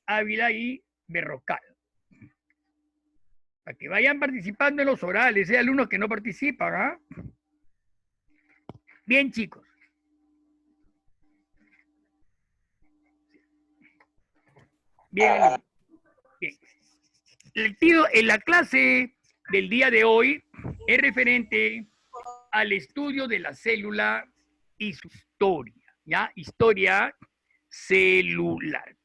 Ávila y Berrocal. Para que vayan participando en los orales, hay alumnos que no participan, ¿ah? Bien, chicos. Bien, alumnos. Bien. En la clase del día de hoy es referente al estudio de la célula y su historia, ¿ya? Historia celular.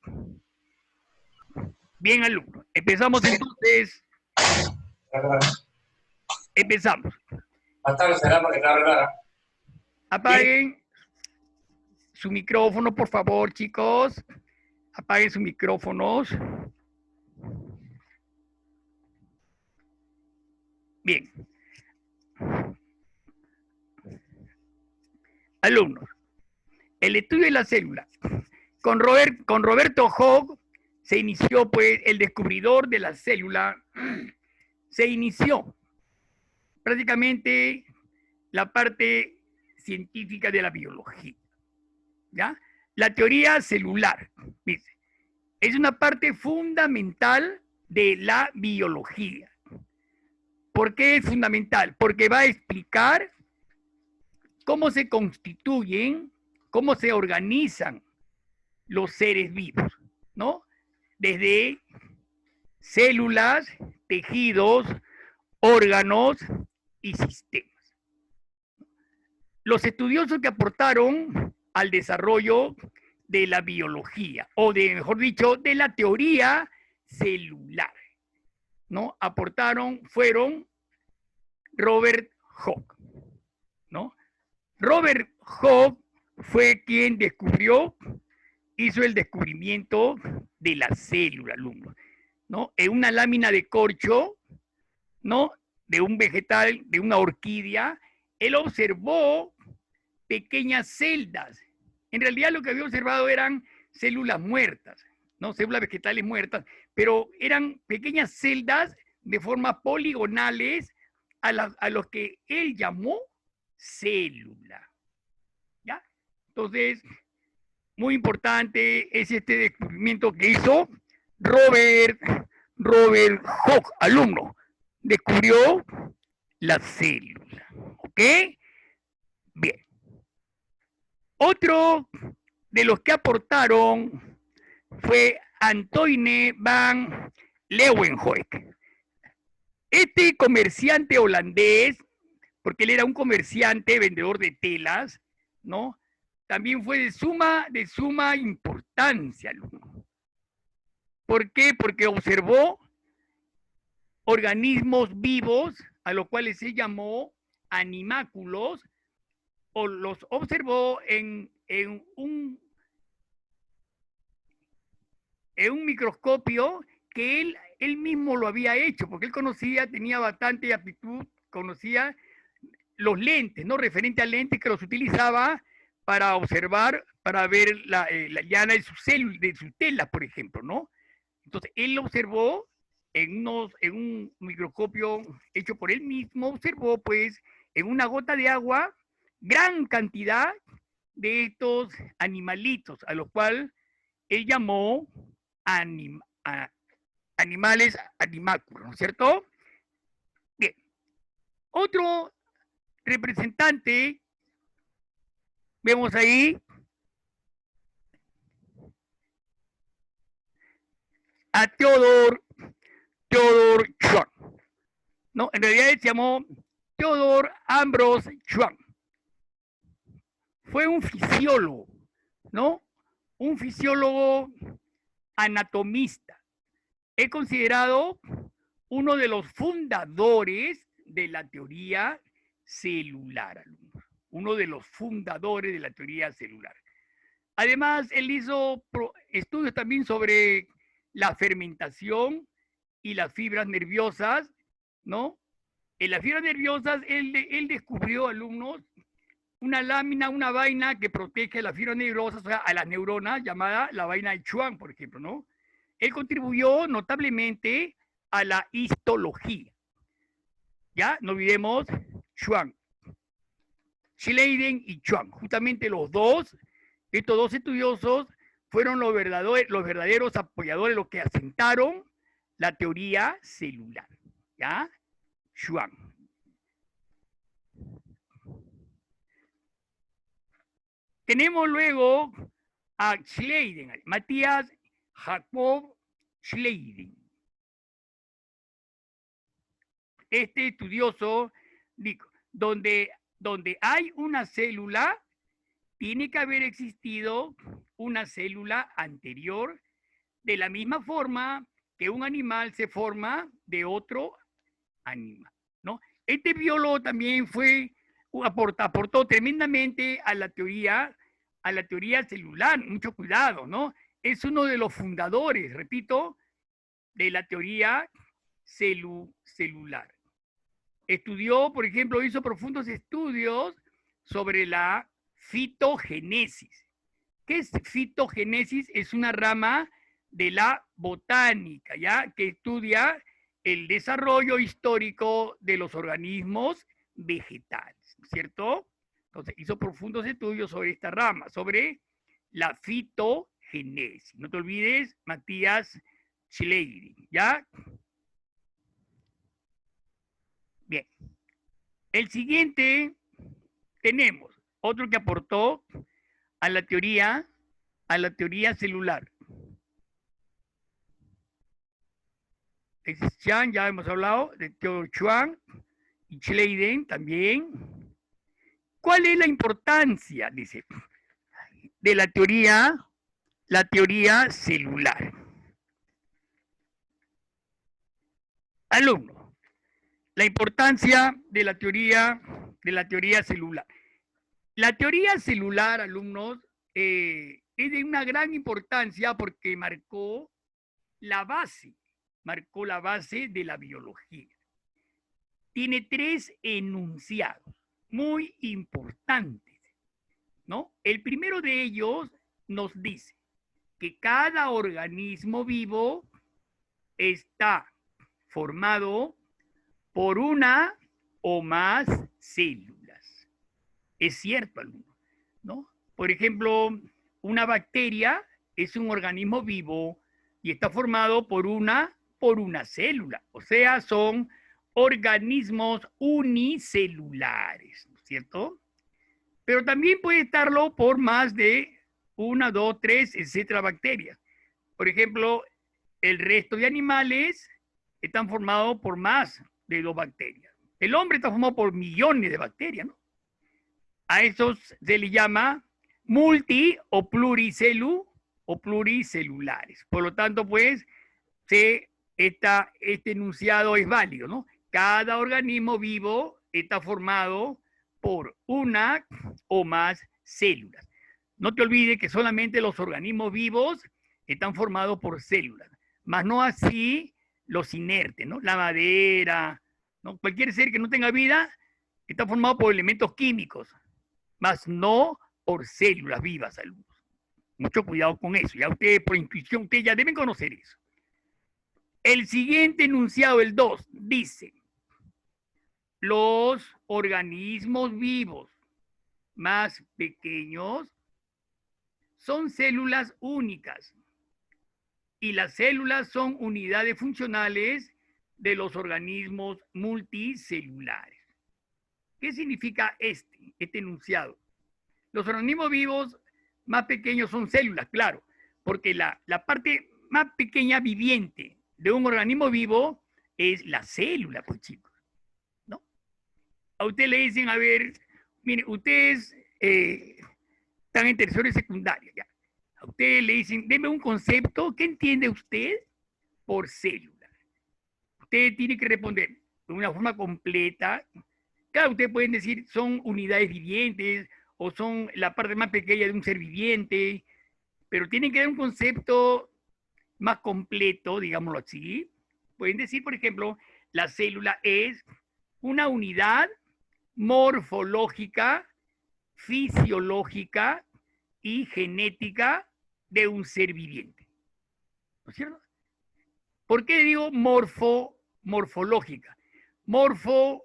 Bien, alumnos. Empezamos entonces. Empezamos. Apaguen su micrófono, por favor, chicos. Apaguen sus micrófonos. Bien. Alumnos, el estudio de la célula. Con Roberto Hogg se inició, pues, el descubridor de la célula. Se inició prácticamente la parte científica de la biología. ¿Ya? La teoría celular, dice, es una parte fundamental de la biología. ¿Por qué es fundamental? Porque va a explicar cómo se constituyen, cómo se organizan los seres vivos, ¿no? Desde células, tejidos, órganos y sistemas. Los estudiosos que aportaron al desarrollo de la biología, o de, mejor dicho, de la teoría celular, ¿no? Fueron Robert Hooke, ¿no? Robert Hooke fue quien hizo el descubrimiento de la célula, alumnos, ¿no? En una lámina de corcho, ¿no? De un vegetal, de una orquídea, él observó pequeñas celdas. En realidad lo que había observado eran células muertas, ¿no? Células vegetales muertas, pero eran pequeñas celdas de forma poligonales a los que él llamó célula. ¿Ya? Entonces, muy importante es este descubrimiento que hizo Robert Hooke, alumno. Descubrió la célula. ¿Ok? Bien. Otro de los que aportaron fue Antoine van Leeuwenhoek. Este comerciante holandés, porque él era un comerciante, vendedor de telas, ¿no? También fue de suma importancia, alumno. ¿Por qué? Porque observó organismos vivos, a los cuales se llamó animáculos, o los observó en un microscopio que él mismo lo había hecho, porque él tenía bastante aptitud, conocía los lentes, ¿no? Referente a lentes que los utilizaba para observar, para ver la llana de sus telas, por ejemplo, ¿no? Entonces, él observó en un microscopio hecho por él mismo, observó, pues, en una gota de agua, gran cantidad de estos animalitos, a los cuales él llamó animales animáculos, ¿no es cierto? Bien. Otro representante, vemos ahí a Theodor Schwann. No, en realidad él se llamó Theodor Ambrose Schwann. Fue un fisiólogo, ¿no? Un fisiólogo anatomista. Es considerado uno de los fundadores de la teoría celular, alumnos. Uno de los fundadores de la teoría celular. Además, él hizo estudios también sobre la fermentación y las fibras nerviosas, ¿no? En las fibras nerviosas, él descubrió, alumnos, una lámina, una vaina que protege a las fibras nerviosas, o sea, a las neuronas, llamada la vaina de Schwann, por ejemplo, ¿no? Él contribuyó notablemente a la histología. Ya, no olvidemos Schwann, Schleiden y Schwann, justamente estos dos estudiosos fueron los verdaderos apoyadores, los que asentaron la teoría celular. ¿Ya? Schwann. Tenemos luego a Schleiden, Matthias Jakob Schleiden. Este estudioso dijo, donde hay una célula, tiene que haber existido una célula anterior, de la misma forma que un animal se forma de otro animal, ¿no? Este biólogo también aportó tremendamente a la teoría celular, mucho cuidado, ¿no? Es uno de los fundadores, repito, de la teoría celular. Estudió, por ejemplo, hizo profundos estudios sobre la fitogénesis. ¿Qué es fitogénesis? Es una rama de la botánica, ¿ya? Que estudia el desarrollo histórico de los organismos vegetales, ¿cierto? Entonces, hizo profundos estudios sobre esta rama, sobre la fitogénesis. No te olvides, Matthias Schleiden, ¿ya? Bien. El siguiente, tenemos otro que aportó a la teoría celular. Es Schwann, ya hemos hablado de Theodor Schwann y Schleiden también. ¿Cuál es la importancia, dice, de la teoría celular? Alumno, la importancia de la teoría celular. La teoría celular, alumnos, es de una gran importancia porque marcó la base de la biología. Tiene 3 enunciados muy importantes, ¿no? El primero de ellos nos dice que cada organismo vivo está formado por una o más células. Es cierto, alumno, ¿no? Por ejemplo, una bacteria es un organismo vivo y está formado por una célula. O sea, son organismos unicelulares, ¿no es cierto? Pero también puede estarlo por más de 1, 2, 3, etcétera, bacterias. Por ejemplo, el resto de animales están formados por más de 2 bacterias. El hombre está formado por millones de bacterias, ¿no? A esos se le llama multi o pluricelulares. Por lo tanto, pues, este enunciado es válido, ¿no? Cada organismo vivo está formado por una o más células. No te olvides que solamente los organismos vivos están formados por células, más no así los inertes, ¿no? La madera, ¿no? Cualquier ser que no tenga vida está formado por elementos químicos, más no por células vivas, alumnos. Mucho cuidado con eso. Ya ustedes, por intuición, ustedes ya deben conocer eso. El siguiente enunciado, el 2, dice: los organismos vivos más pequeños son células únicas y las células son unidades funcionales de los organismos multicelulares. ¿Qué significa este enunciado? Los organismos vivos más pequeños son células, claro, porque la parte más pequeña viviente de un organismo vivo es la célula, pues chicos, ¿no? A usted le dicen, a ver, mire, ustedes están en tercero y secundaria, ya. A usted le dicen, deme un concepto, ¿qué entiende usted por célula? Usted tiene que responder de una forma completa. Claro, ustedes pueden decir, son unidades vivientes o son la parte más pequeña de un ser viviente, pero tienen que dar un concepto más completo, digámoslo así. Pueden decir, por ejemplo, la célula es una unidad morfológica, fisiológica y genética de un ser viviente. ¿No es cierto? ¿Por qué digo morfológica? Morfo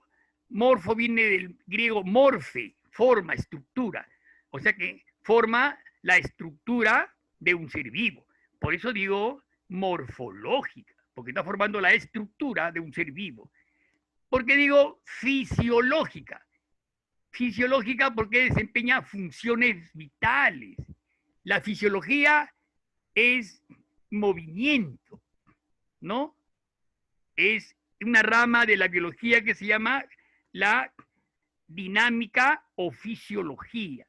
viene del griego morfe, forma, estructura. O sea que forma la estructura de un ser vivo. Por eso digo morfológica, porque está formando la estructura de un ser vivo. ¿Por qué digo fisiológica? Fisiológica porque desempeña funciones vitales. La fisiología es movimiento, ¿no? Es una rama de la biología que se llama la dinámica o fisiología,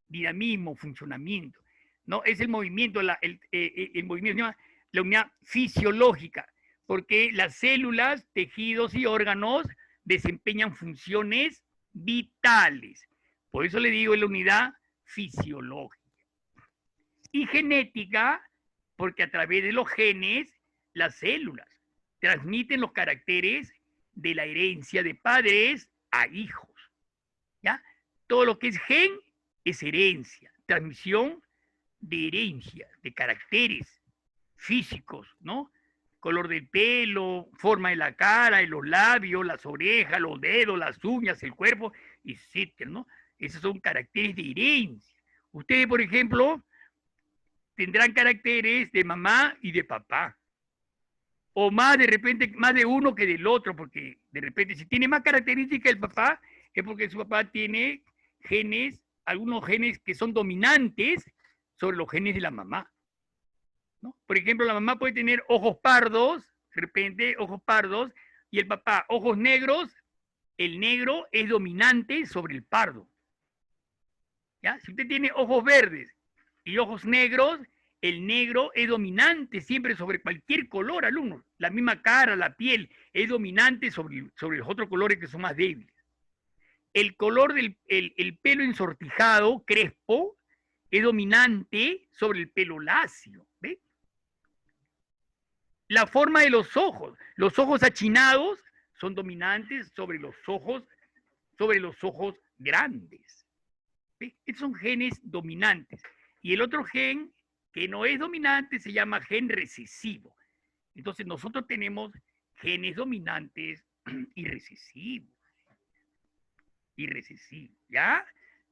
dinamismo, funcionamiento, ¿no? Es el movimiento, el movimiento se llama la unidad fisiológica, porque las células, tejidos y órganos desempeñan funciones vitales. Por eso le digo la unidad fisiológica. Y genética, porque a través de los genes, las células transmiten los caracteres de la herencia de padres a hijos. ¿Ya? Todo lo que es gen es herencia, transmisión de herencia, de caracteres físicos, ¿no? Color del pelo, forma de la cara, de los labios, las orejas, los dedos, las uñas, el cuerpo, etcétera, ¿no? Esos son caracteres de herencia. Ustedes, por ejemplo, tendrán caracteres de mamá y de papá. O más de repente, más de uno que del otro, porque de repente si tiene más características el papá, es porque su papá tiene genes, algunos genes que son dominantes sobre los genes de la mamá, ¿no? Por ejemplo, la mamá puede tener ojos pardos, de repente ojos pardos, y el papá ojos negros, el negro es dominante sobre el pardo. ¿Ya? Si usted tiene ojos verdes y ojos negros, el negro es dominante siempre sobre cualquier color, alumnos. La misma cara, la piel, es dominante sobre los otros colores que son más débiles. El color del el pelo ensortijado, crespo, es dominante sobre el pelo lacio. ¿Ve? La forma de los ojos achinados son dominantes sobre los ojos grandes. ¿Ve? Estos son genes dominantes. Y el otro gen que no es dominante se llama gen recesivo. Entonces nosotros tenemos genes dominantes y recesivos. ¿Ya?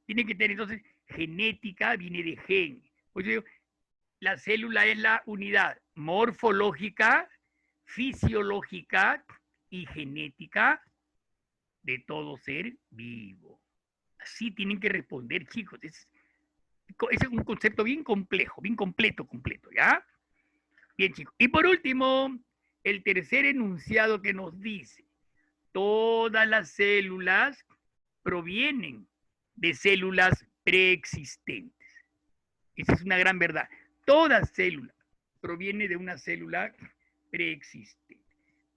Tiene que tener entonces genética, viene de gen. Pues yo digo, la célula es la unidad morfológica, fisiológica y genética de todo ser vivo. Así tienen que responder, chicos. Es un concepto bien complejo, bien completo, ¿ya? Bien, chicos. Y por último, el tercer enunciado que nos dice, todas las células provienen de células preexistentes. Esa es una gran verdad. Toda célula proviene de una célula preexistente.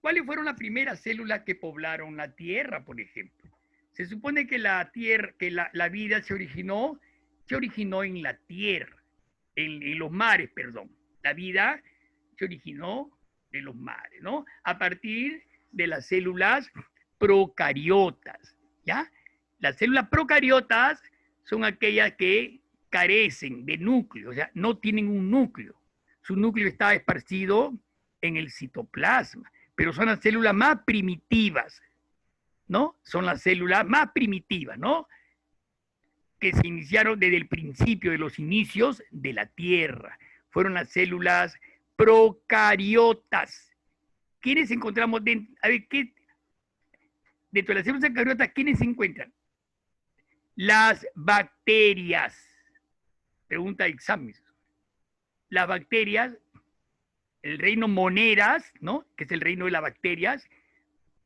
¿Cuáles fueron las primeras células que poblaron la Tierra, por ejemplo? Se supone que la Tierra, que la vida se originó en la Tierra, en los mares, perdón. La vida se originó en los mares, ¿no? A partir de las células procariotas, ¿ya? Las células procariotas son aquellas que carecen de núcleo, o sea, no tienen un núcleo. Su núcleo está esparcido en el citoplasma, pero son las células más primitivas, ¿no? Son las células más primitivas, ¿no? Que se iniciaron desde el principio de los inicios de la Tierra. Fueron las células procariotas. ¿Quiénes encontramos dentro? A ver, ¿qué? Dentro de las células procariotas, ¿quiénes se encuentran? Las bacterias. Pregunta de examen. Las bacterias, el reino moneras, ¿no? Que es el reino de las bacterias,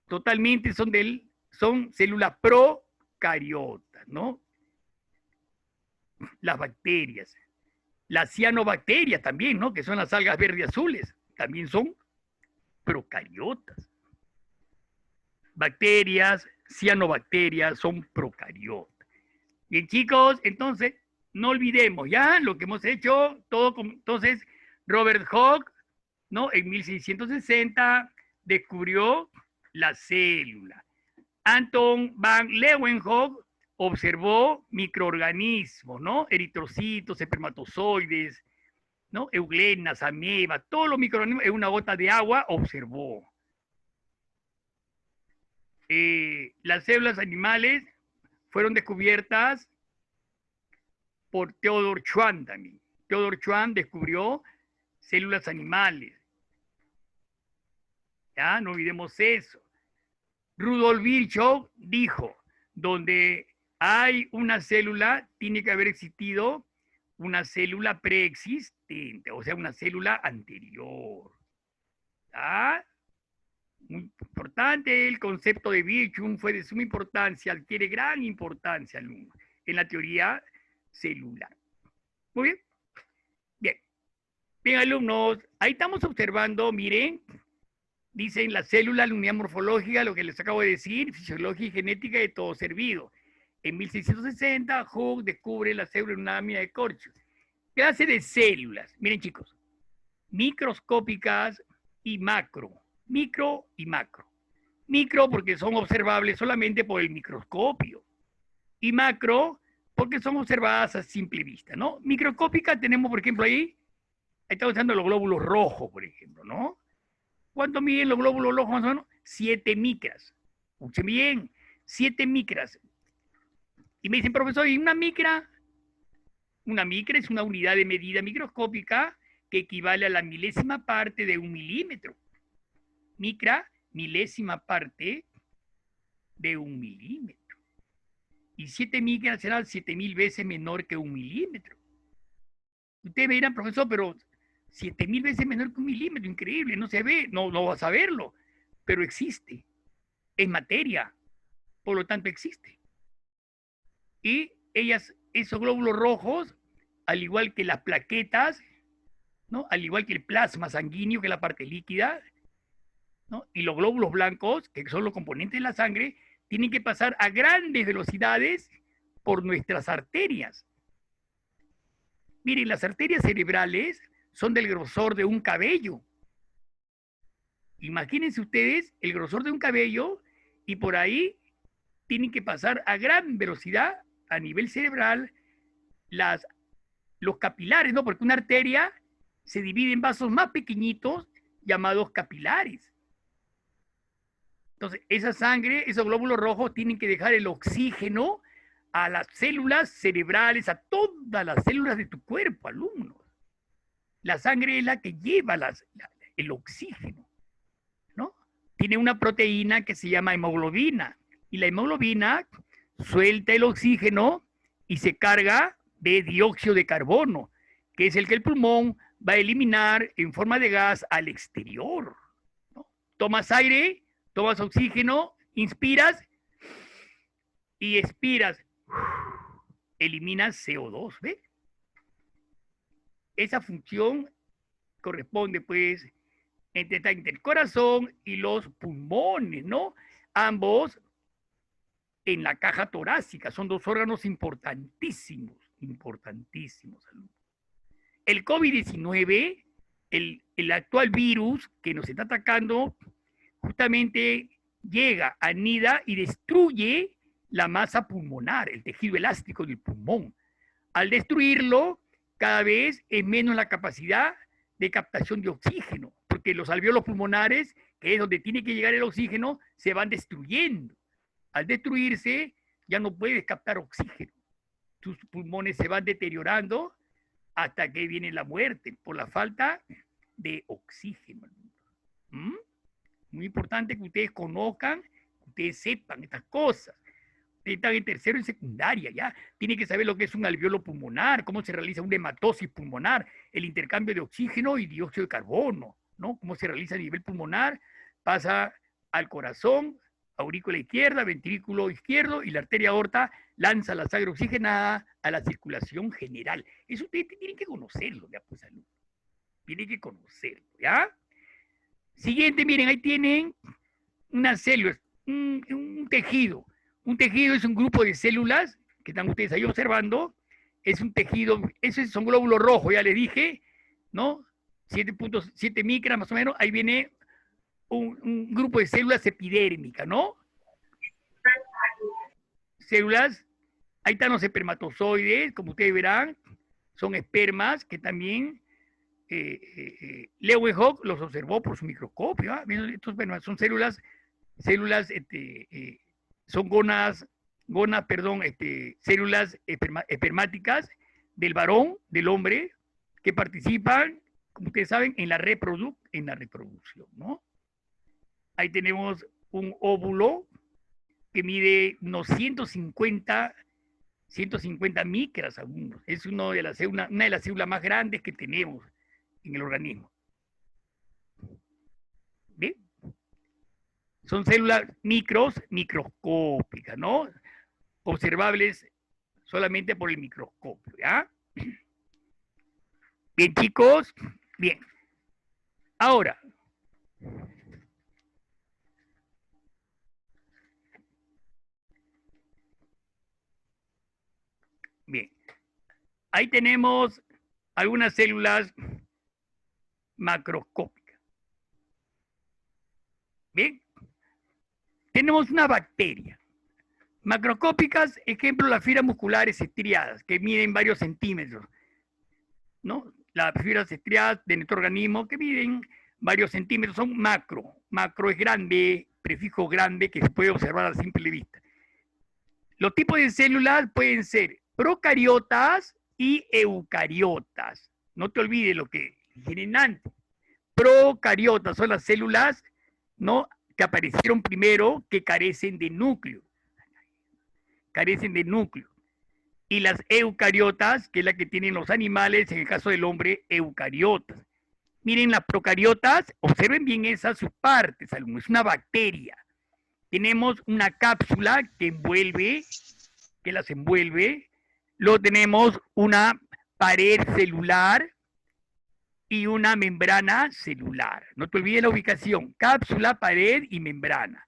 totalmente son células procariotas, ¿no? Las bacterias. Las cianobacterias también, ¿no? Que son las algas verdes azules, también son procariotas. Bacterias, cianobacterias son procariotas. Bien, chicos, entonces, no olvidemos ya lo que hemos hecho, todo. Entonces, Robert Hooke, ¿no? En 1660 descubrió la célula. Anton van Leeuwenhoek observó microorganismos, ¿no? Eritrocitos, espermatozoides, ¿no? Euglenas, amebas, todos los microorganismos en una gota de agua observó. Las células animales fueron descubiertas por Theodor Schwann también. Theodor Schwann descubrió células animales. Ya, no olvidemos eso. Rudolf Virchow dijo, donde hay una célula, tiene que haber existido una célula preexistente, o sea, una célula anterior. ¿Ah? Muy importante el concepto de Virchow, fue de suma importancia, adquiere gran importancia en la teoría celular. Muy bien. Bien. Bien, alumnos, ahí estamos observando, miren, dicen la célula, la unidad morfológica, lo que les acabo de decir, fisiología y genética de todo ser vivo. En 1660, Hooke descubre la célula en una lámina de corcho. Clase de células, miren chicos, microscópicas y macro, micro y macro. Micro porque son observables solamente por el microscopio y macro porque son observadas a simple vista, ¿no? Microscópica tenemos, por ejemplo, ahí estamos usando los glóbulos rojos, por ejemplo, ¿no? ¿Cuánto miden los glóbulos rojos más o menos? 7 micras. Escuchen bien, 7 micras. Y me dicen, profesor, ¿y una micra? Una micra es una unidad de medida microscópica que equivale a la milésima parte de 1 milímetro. Micra, milésima parte de 1 milímetro. Y 7 micras será 7.000 veces menor que 1 milímetro. Ustedes me dirán, profesor, pero 7.000 veces menor que 1 milímetro, increíble, no se ve, no vas a verlo, pero existe, es materia, por lo tanto existe. Y esos glóbulos rojos, al igual que las plaquetas, ¿no? Al igual que el plasma sanguíneo, que es la parte líquida, ¿no? Y los glóbulos blancos, que son los componentes de la sangre, tienen que pasar a grandes velocidades por nuestras arterias. Miren, las arterias cerebrales son del grosor de un cabello. Imagínense ustedes el grosor de un cabello y por ahí tienen que pasar a gran velocidad a nivel cerebral los capilares, ¿no? Porque una arteria se divide en vasos más pequeñitos llamados capilares. Entonces, esa sangre, esos glóbulos rojos tienen que dejar el oxígeno a las células cerebrales, a todas las células de tu cuerpo, alumnos. La sangre es la que lleva el oxígeno, ¿no? Tiene una proteína que se llama hemoglobina, y la hemoglobina suelta el oxígeno y se carga de dióxido de carbono, que es el que el pulmón va a eliminar en forma de gas al exterior, ¿no? Tomas aire, tomas oxígeno, inspiras y expiras, eliminas CO2, ¿ves? Esa función corresponde, pues, entre el corazón y los pulmones, ¿no? Ambos en la caja torácica. Son dos órganos importantísimos, importantísimos. El COVID-19, el actual virus que nos está atacando, justamente llega, anida y destruye la masa pulmonar, el tejido elástico del pulmón. Al destruirlo, cada vez es menos la capacidad de captación de oxígeno, porque los alvéolos pulmonares, que es donde tiene que llegar el oxígeno, se van destruyendo. Al destruirse, ya no puedes captar oxígeno. Tus pulmones se van deteriorando hasta que viene la muerte por la falta de oxígeno. ¿Mm? Muy importante que ustedes conozcan, que ustedes sepan estas cosas. Ustedes están en tercero y secundaria, ¿ya? Tienen que saber lo que es un alveolo pulmonar, cómo se realiza una hematosis pulmonar, el intercambio de oxígeno y dióxido de carbono, ¿no? Cómo se realiza a nivel pulmonar, pasa al corazón, aurícula izquierda, ventrículo izquierdo y la arteria aorta lanza la sangre oxigenada a la circulación general. Eso ustedes tienen que conocerlo, ¿ya? Pues, alumnos. Tienen que conocerlo, ¿ya? Siguiente, miren, ahí tienen unas células, un tejido. Un tejido es un grupo de células que están ustedes ahí observando. Es un tejido, esos son glóbulos rojos, ya les dije, ¿no? 7.7 micras más o menos. Ahí viene un grupo de células epidérmicas, ¿no? Células, ahí están los espermatozoides, como ustedes verán, son espermas que también Leeuwenhoek los observó por su microscopio. ¿Ah? Estos son células, son células espermáticas del varón, del hombre, que participan, como ustedes saben, en la reproducción, ¿no? Ahí tenemos un óvulo que mide unos 150 micras algunos. Es una de las células más grandes que tenemos en el organismo. ¿Ve? Son células microscópicas, ¿no? Observables solamente por el microscopio, ¿ya? Bien, chicos. Bien. Ahora, bien. Ahí tenemos algunas células macroscópicas. Bien. Tenemos una bacteria. Macroscópicas, ejemplo, las fibras musculares estriadas, que miden varios centímetros, ¿no? Las fibras estriadas de nuestro organismo que miden varios centímetros son macro. Macro es grande, prefijo grande, que se puede observar a simple vista. Los tipos de células pueden ser procariotas y eucariotas. No te olvides lo que dijeron antes. Procariotas son las células, ¿no?, que aparecieron primero, que carecen de núcleo. Carecen de núcleo. Y las eucariotas, que es la que tienen los animales, en el caso del hombre, eucariotas. Miren las procariotas, observen bien esas sus partes, alumnos. Es una bacteria. Tenemos una cápsula que envuelve, que las envuelve. Luego tenemos una pared celular y una membrana celular. No te olvides la ubicación. Cápsula, pared y membrana.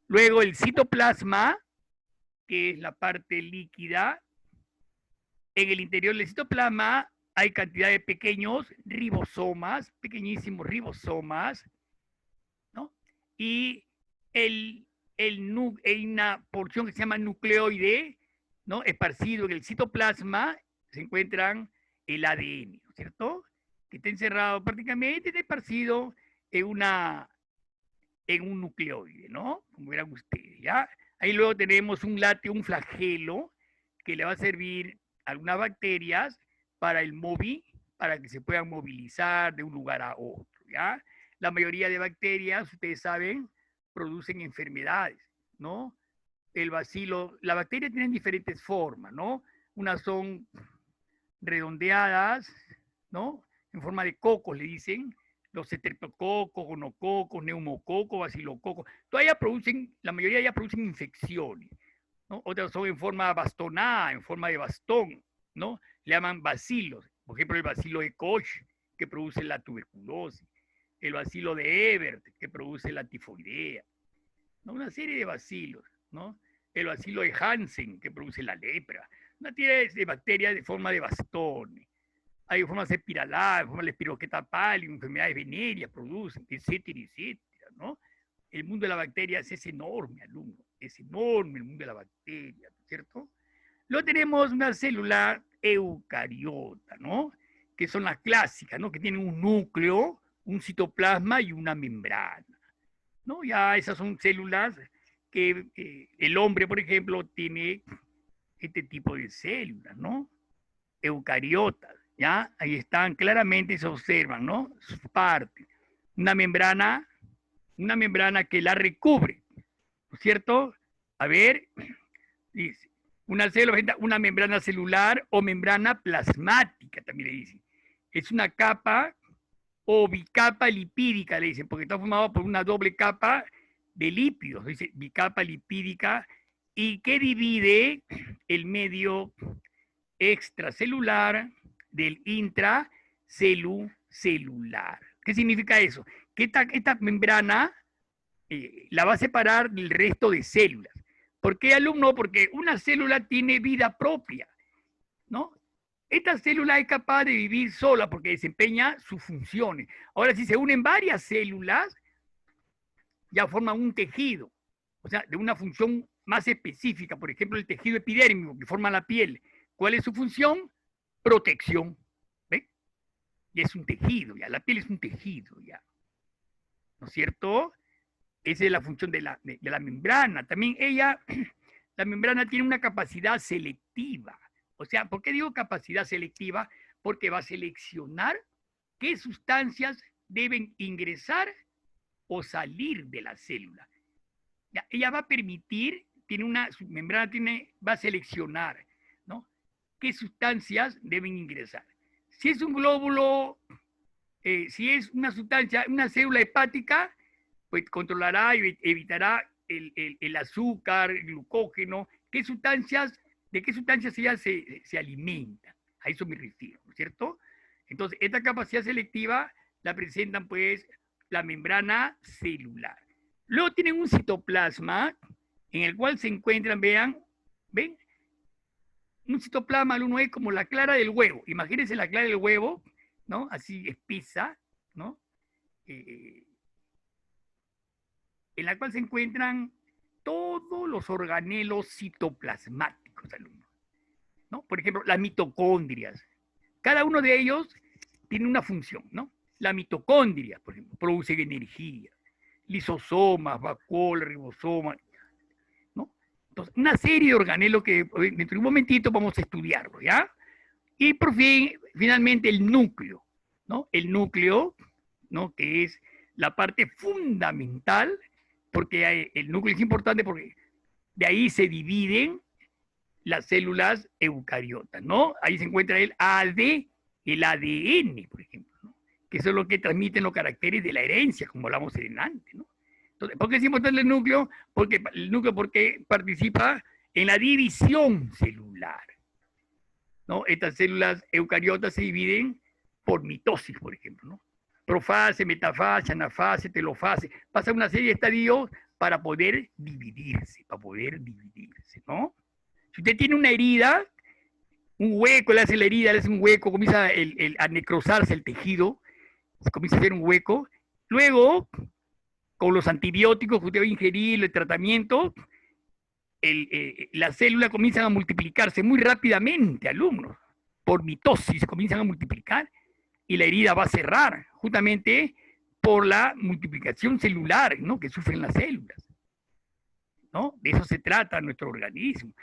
Luego el citoplasma, que es la parte líquida. En el interior del citoplasma hay cantidad de pequeños ribosomas, pequeñísimos ribosomas, ¿no? Y hay una porción que se llama nucleoide, ¿no?, esparcido en el citoplasma, se encuentran el ADN, ¿no es cierto?, que está encerrado prácticamente, está esparcido en un nucleoide, ¿no?, como verán ustedes, ¿ya? Ahí luego tenemos un flagelo, que le va a servir a algunas bacterias para para que se puedan movilizar de un lugar a otro, ¿ya? La mayoría de bacterias, ustedes saben, producen enfermedades, ¿no? El bacilo, las bacterias tienen diferentes formas, ¿no? Unas son redondeadas, ¿no?, en forma de cocos, le dicen, los estreptococos, gonococos, neumococos, bacilococos. La mayoría ya producen infecciones, ¿no? Otras son en forma bastonada, en forma de bastón, ¿no? Le llaman bacilos. Por ejemplo, el bacilo de Koch, que produce la tuberculosis. El bacilo de Ebert, que produce la tifoidea, ¿no? Una serie de bacilos, ¿no? El bacilo de Hansen, que produce la lepra. Una serie de bacterias de forma de bastón. Hay formas espiraladas, formas de espiroqueta pálida, enfermedades venéreas producen, etcétera, etcétera, ¿no? El mundo de la bacteria es enorme, alumno. Es enorme el mundo de la bacteria, ¿cierto? Luego tenemos una célula eucariota, ¿no?, que son las clásicas, ¿no?, que tienen un núcleo, un citoplasma y una membrana, ¿no? Ya esas son células que el hombre, por ejemplo, tiene este tipo de células, ¿no? Eucariotas, ¿ya? Ahí están, claramente se observan, ¿no?, sus partes. Una membrana que la recubre, ¿no es cierto? A ver, dice, una membrana celular o membrana plasmática, también le dicen. Es una capa o bicapa lipídica, le dicen, porque está formado por una doble capa de lípidos, dice bicapa lipídica, y que divide el medio extracelular del intracelular. ¿Qué significa eso? Que esta membrana la va a separar del resto de células. ¿Por qué, alumno? Porque una célula tiene vida propia, ¿no? Esta célula es capaz de vivir sola porque desempeña sus funciones. Ahora, si se unen varias células, ya forman un tejido, o sea, de una función más específica. Por ejemplo, el tejido epidérmico que forma la piel. ¿Cuál es su función? Protección. ¿Ve? Y es un tejido, ya. La piel es un tejido, ya. ¿No es cierto? Esa es la función de la membrana. También la membrana tiene una capacidad selectiva. O sea, ¿por qué digo capacidad selectiva? porque va a seleccionar qué sustancias deben ingresar o salir de la célula. Ya, ella va a permitir, su membrana va a seleccionar, ¿no? ¿Qué sustancias deben ingresar? Si es un glóbulo, si es una sustancia, una célula hepática, pues controlará y evitará el azúcar, el glucógeno, de qué sustancias ella se alimenta. A eso me refiero, ¿no es cierto? Entonces, esta capacidad selectiva la presentan pues la membrana celular. Luego tienen un citoplasma en el cual se encuentran, ¿ven? Un citoplasma, alumno, es como la clara del huevo. Imagínense la clara del huevo, ¿no? Así espesa, ¿no? En la cual se encuentran todos los organelos citoplasmáticos, alumnos, ¿no? Por ejemplo, las mitocondrias. Cada uno de ellos tiene una función, ¿no? La mitocondria, por ejemplo, produce energía. Lisosomas, vacuolas, ribosomas, ¿no? Entonces, una serie de organelos que dentro de un momentito vamos a estudiarlo, ¿ya? Y por fin, finalmente, el núcleo, ¿no? El núcleo, ¿no? Que es la parte fundamental, porque el núcleo es importante porque de ahí se dividen las células eucariotas, ¿no? Ahí se encuentra el ADN, por ejemplo, ¿no? Que eso es lo que transmiten los caracteres de la herencia, como hablamos antes, ¿no? Entonces, ¿por qué es importante el núcleo? Porque participa en la división celular, ¿no? Estas células eucariotas se dividen por mitosis, por ejemplo, ¿no? Profase, metafase, anafase, telofase. Pasa una serie de estadios para poder dividirse, ¿no? Si usted tiene una herida, un hueco, le hace la herida, le hace un hueco, comienza a necrosarse el tejido, comienza a hacer un hueco. Luego, con los antibióticos que usted va a ingerir, el tratamiento, las células comienzan a multiplicarse muy rápidamente, alumnos. Por mitosis comienzan a multiplicar y la herida va a cerrar, justamente por la multiplicación celular, ¿no? Que sufren las células, ¿no? De eso se trata nuestro organismo.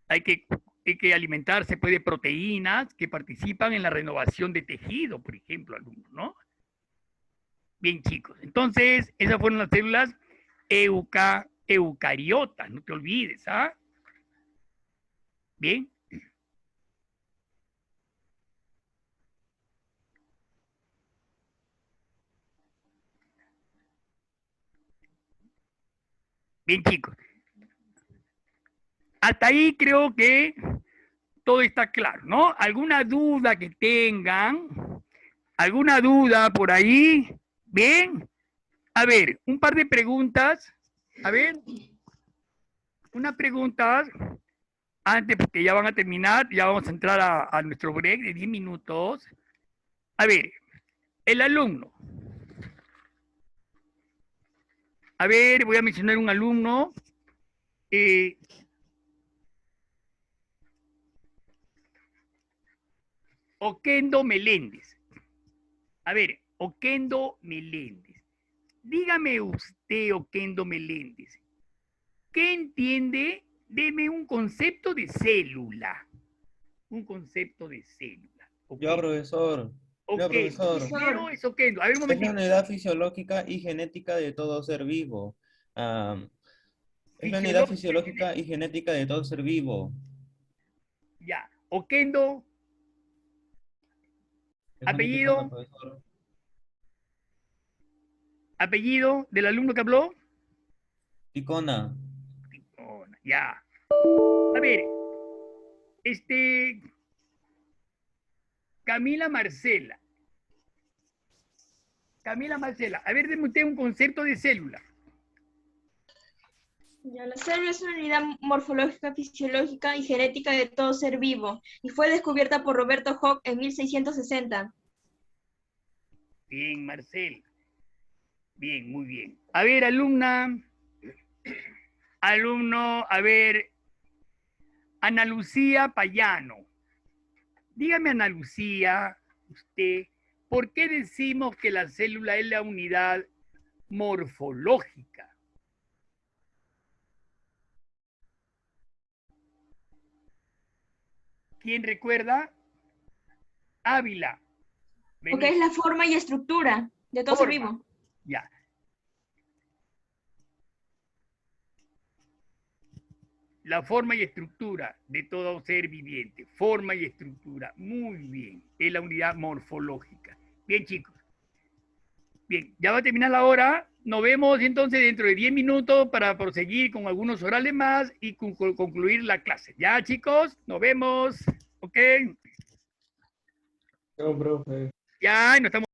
Hay que alimentarse pues, de proteínas que participan en la renovación de tejido, por ejemplo, alumnos, ¿no? Bien, chicos. Entonces, esas fueron las células eucariotas, no te olvides, ¿ah? Bien. Bien, chicos. Hasta ahí creo que todo está claro, ¿no? ¿Alguna duda que tengan? ¿Alguna duda por ahí? Bien. A ver, un par de preguntas. A ver, una pregunta antes, porque ya van a terminar, ya vamos a entrar a nuestro break de 10 minutos. A ver, el alumno. A ver, voy a mencionar un alumno. Oquendo Meléndez. A ver, Oquendo Meléndez. Dígame usted, Oquendo Meléndez, ¿qué entiende? Deme un concepto de célula. Un concepto de célula. Yo, Oquendo. profesor. Yo, Oquendo. profesor. Primero es Oquendo. A ver un Es la momentito. unidad fisiológica y genética de todo ser vivo. Ah, es la unidad Fisiológica. fisiológica y genética de todo ser vivo. Ya. Oquendo. Déjame te cuento, Apellido. profesor. Apellido del alumno que habló. Ticona. Oh, ya. A ver, este. Camila Marcela. Camila Marcela. A ver, deme usted un concepto de célula. Ya, la célula es una unidad morfológica, fisiológica y genética de todo ser vivo y fue descubierta por Roberto Koch en 1660. Bien, Marcela. Bien, muy bien. A ver, alumna. Alumno, a ver. Ana Lucía Payano. Dígame, Ana Lucía, usted, ¿por qué decimos que la célula es la unidad morfológica? ¿Quién recuerda? Ávila. Porque es la forma y estructura de todo ser Forma. vivo. Ya. La forma y estructura de todo ser viviente. Forma y estructura. Muy bien. Es la unidad morfológica. Bien, chicos. Bien, ya va a terminar la hora. Nos vemos entonces dentro de 10 minutos para proseguir con algunos orales más y concluir la clase. Ya, chicos, nos vemos. Ok. Chao, profe. Ya, nos estamos.